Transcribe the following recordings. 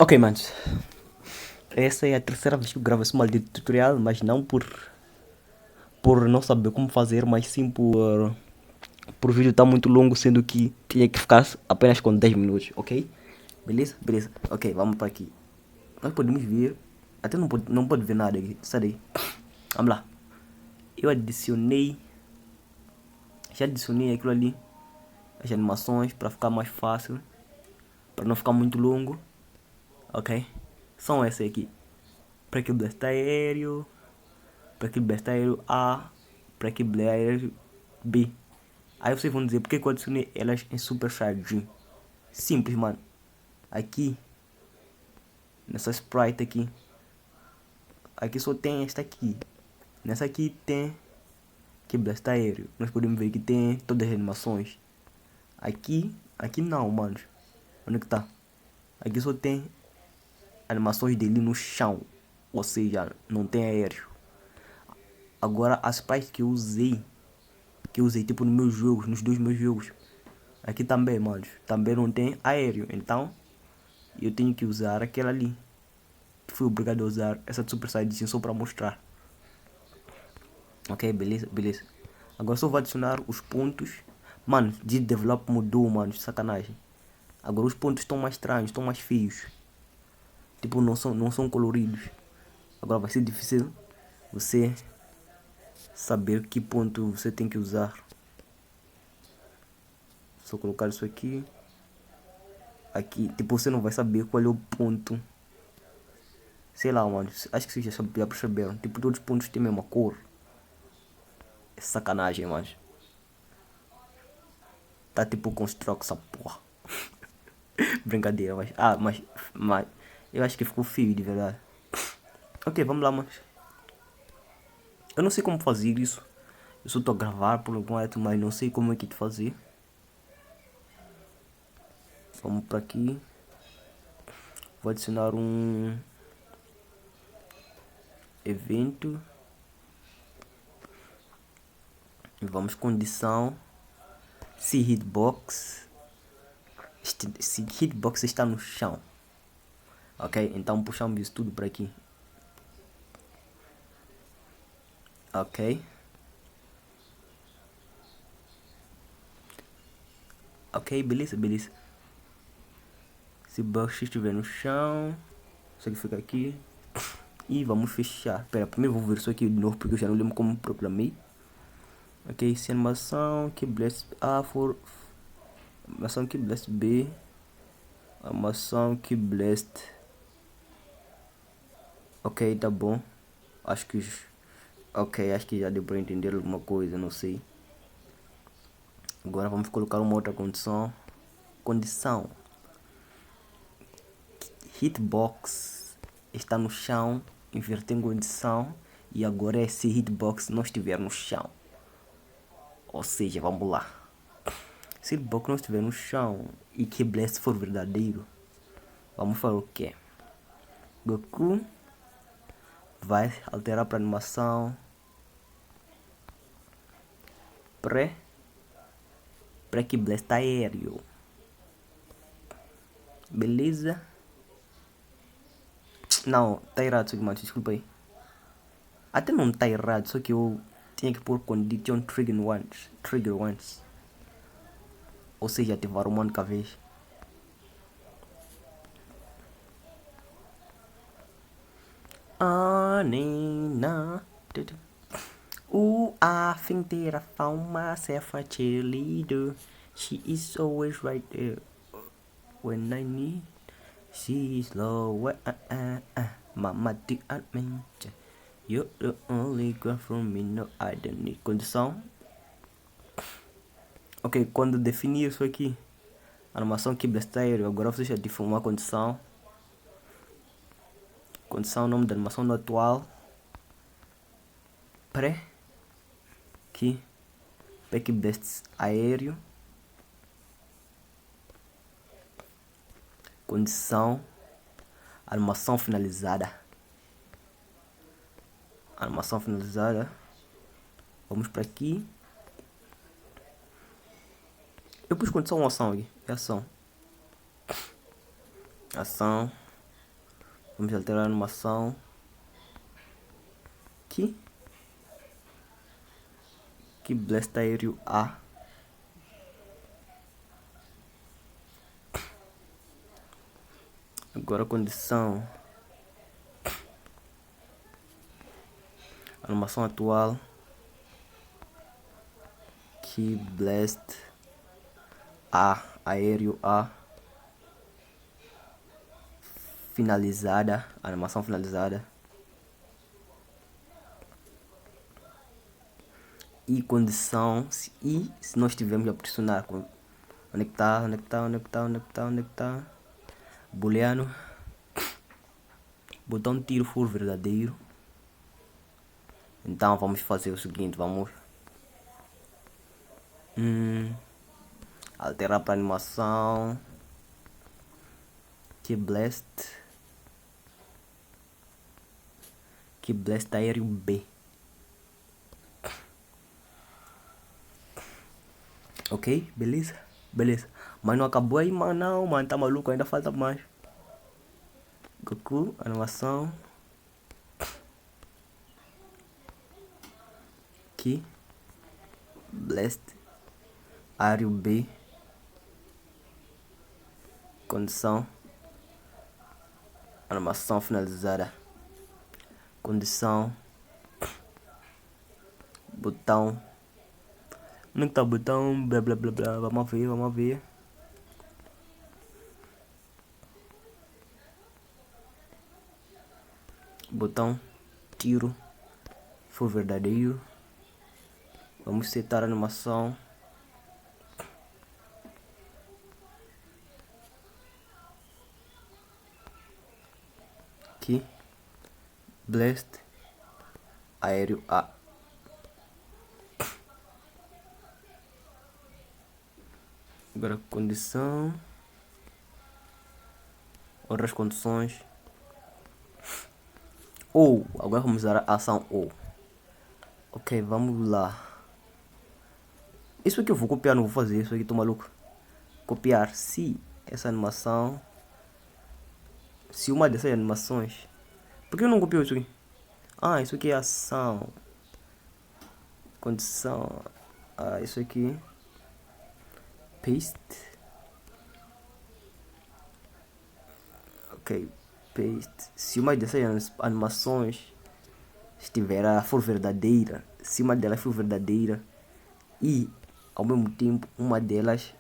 Ok, manos. Essa é a terceira vez que eu gravo esse maldito tutorial, mas não por não saber como fazer, mas sim por o vídeo estar muito longo, sendo que tinha que ficar apenas com 10 minutos, ok? Beleza? Beleza. Ok, vamos para aqui. Nós podemos ver. Até não pode ver nada aqui. Sai daí. Vamos lá. Eu adicionei. Já adicionei aquilo ali. As animações para ficar mais fácil. Para não ficar muito longo. Ok? São essas aqui. Para que o blast aéreo. Para que blast aéreo A. Para que blast aéreo B. Aí vocês vão dizer porque que eu adicionei elas em Super Saiyajin. Simples, mano. Aqui. Nessa sprite aqui. Aqui só tem esta aqui. Nessa aqui tem que blast aéreo. Nós podemos ver que tem todas as animações. Aqui não, mano. Onde que tá? Aqui só tem animações dele no chão. Ou seja, não tem aéreo. Agora as sprites que eu usei tipo nos meus jogos, nos dois meus jogos. Aqui também, mano. Também não tem aéreo. Então, eu tenho que usar aquela ali. Fui obrigado a usar essa Super Saiyajin só para mostrar. Ok, beleza, beleza. Agora só vou adicionar os pontos. Mano, de develop mudou, mano, sacanagem. Agora os pontos estão mais estranhos, estão mais feios. Tipo, não são coloridos. Agora vai ser difícil você saber que ponto você tem que usar. Só colocar isso aqui. Aqui, tipo, você não vai saber qual é o ponto. Sei lá, mano. Acho que vocês já perceberam. Tipo, todos os pontos têm a mesma cor. É sacanagem, mano. Tá tipo construct essa porra. Brincadeira, mas. Mas. Eu acho que ficou feio de verdade. Ok, vamos lá, mas. Eu não sei como fazer isso. Eu só tô a gravar por algum lado, mas não sei como é que te fazer. Vamos para aqui. Vou adicionar um evento. E vamos condição. Se hitbox. Se hitbox está no chão. Ok, então puxamos isso tudo para aqui. Ok. Ok, beleza, beleza. Se o box estiver no chão, isso aqui fica aqui. E vamos fechar. Pera, primeiro vou ver isso aqui de novo porque eu já não lembro como proclamei. Ok, se animação que bless A for. Animação que bless B. Animação que blessed. Ok, tá bom. Acho que. Ok, acho que já deu para entender alguma coisa, não sei. Agora vamos colocar uma outra condição. Condição. Hitbox está no chão, inverter condição. E agora é se hitbox não estiver no chão. Ou seja, vamos lá. Se hitbox não estiver no chão e que blast for verdadeiro, vamos fazer o que? Goku vai alterar para animação pré que blast aéreo. Beleza? Não, tá errado isso aqui, mano. Desculpa aí. Até não tá errado, só que eu tinha que pôr condition trigger once. Ou seja, ativar uma única vez. Nina. I think that I found myself a cheerleader. She is always right there when I need. She is low. Mama did admit. You're the only girl from me, no, I don't need condição. Ok, quando definir isso aqui, animação que besteiro, agora você já definiu uma condição. Condição, nome da animação no atual. Pré que pack best aéreo. Condição, animação finalizada. Animação finalizada. Vamos para aqui. Eu pus condição ou ação aqui? É ação. Ação. Vamos alterar a animação. Aqui. Aqui Blast Aéreo A. Agora a condição. Animação atual. Aqui Blast A. Aéreo A. Finalizada. Animação finalizada. E condição. E se nós tivermos a pressionar. Onde é que tá? Onde é que tá? Onde é que tá? Onde é que tá? Onde é que tá? Booleano. Botão tiro for verdadeiro. Então vamos fazer o seguinte. Vamos alterar para animação. Que Blast aéreo B. Ok, beleza? Beleza. Mas não acabou aí, mano. Não, mano, tá maluco, ainda falta mais. Goku, animação. Aqui. Blast aéreo B. Condição. Animação finalizada. Condição. Botão. Onde está o botão? Blá blá blá blá. Vamos ver, vamos ver. Botão. Tiro. For verdadeiro. Vamos setar a animação. Aqui. Blast aéreo A. Agora condição. Outras condições. Ou, agora vamos usar a ação ou. Ok, vamos lá. Isso aqui eu vou copiar, não vou fazer. Isso aqui tô maluco. Copiar. Se essa animação. Se uma dessas animações. Por que eu não copio isso aqui? Ah, isso aqui é ação. Condição. Ah, isso aqui. Paste. Ok, paste. Se uma dessas animações for verdadeira, se uma delas for verdadeira e ao mesmo tempo uma delas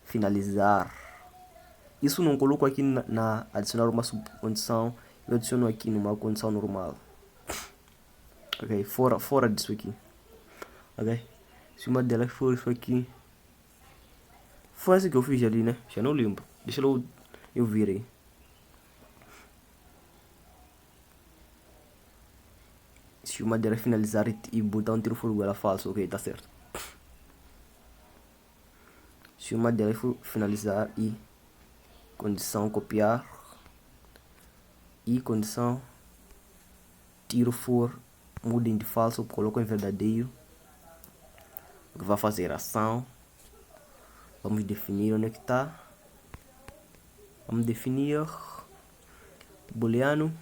finalizar. Isso não coloco aqui na adicionar uma subcondição, eu adiciono aqui numa condição normal. Ok, fora disso aqui. Ok, se uma delas for isso aqui. Foi assim que eu fiz ali, né? Já não lembro. Deixa eu vir aí. Se uma delas finalizar e botar um tiro for ela falso, ok, tá certo. Se uma delas for finalizar e condição copiar e condição tiro for mudem de falso, coloco em verdadeiro. O que vai fazer ação. Vamos definir onde é que está. Vamos definir booleano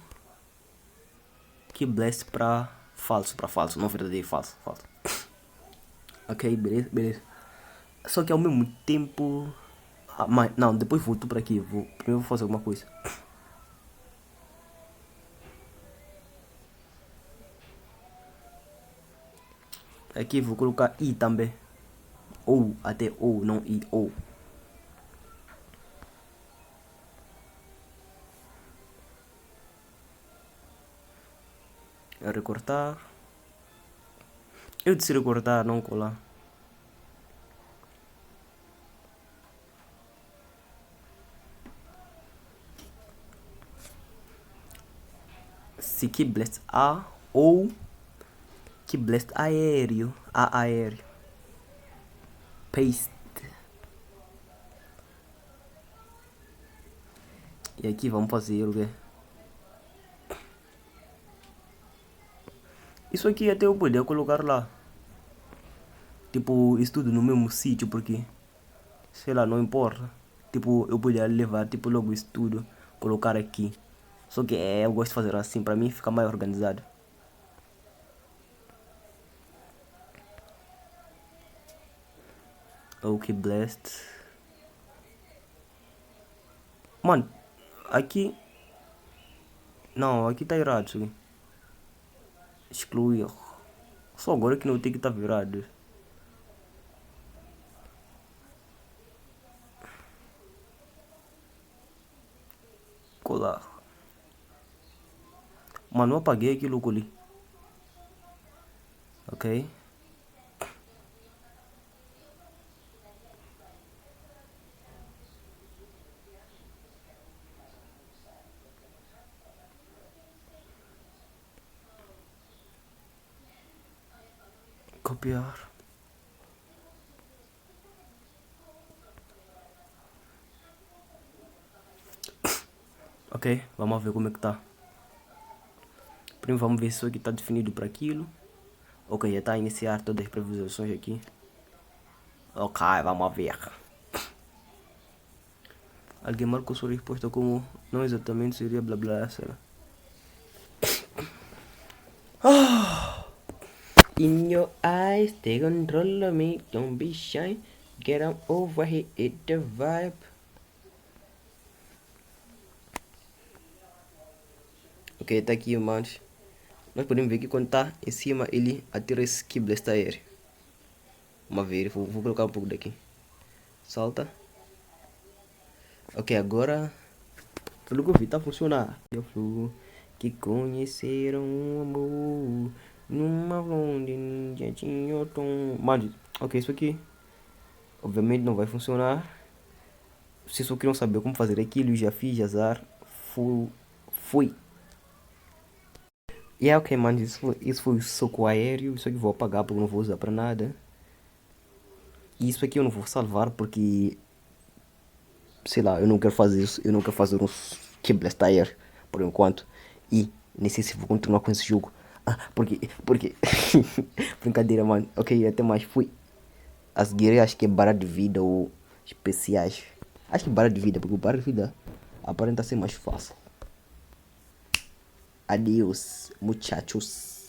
que blast para falso, não verdadeiro, falso. Ok, beleza, beleza. Só que ao mesmo tempo, mas não, depois volto para aqui. Primeiro vou fazer alguma coisa. Aqui vou colocar i também. Ou até ou, não i ou. Recortar. Eu disse recortar, não colar. Se que blast A ou que blast aéreo. A aéreo. Paste. E aqui vamos fazer o quê? Isso aqui até eu podia colocar lá. Tipo, isso tudo no mesmo sítio, porque sei lá, não importa. Tipo, eu podia levar tipo logo isso tudo, colocar aqui. Só que eu gosto de fazer assim, pra mim fica mais organizado. Ok, blessed. Mano, aqui. Não, aqui tá errado isso aqui. Excluir. Só agora que não tem que tá virado. Colar. Mano, eu apaguei aquilo ali. Ok? Copiar. Ok, vamos ver como é que tá. Primeiro vamos ver se isso aqui tá definido para aquilo. Ok, já está a iniciar todas as previsualizações aqui. Ok, vamos ver. Alguém marcou sua resposta como não exatamente seria blá blá, será? In your eyes, they control me, don't be shy. Get on over here, hit the vibe. Ok, tá aqui, manos. Nós podemos ver que quando tá em cima, ele atira esse Keyblast aéreo. Vamos ver, vou colocar um pouco daqui. Salta. Ok, agora pelo que eu vi, tá funcionando. Eu fui que conheceram um amor numa onde ninguém tinha tom. Mano, ok, isso aqui obviamente não vai funcionar. Se só queriam saber como fazer aquilo, já fiz, azar. Fui. E é ok, mano, isso foi o soco aéreo. Isso aqui vou apagar porque não vou usar para nada. E isso aqui eu não vou salvar porque, sei lá, eu não quero fazer isso. Eu não quero fazer um Keyblast Air por enquanto. E nem sei se vou continuar com esse jogo. Ah, porque brincadeira, mano. Ok, até mais. Fui. A seguir acho que é barra de vida ou especiais. Acho que barra de vida, porque o barra de vida aparenta ser mais fácil. Adeus, muchachos.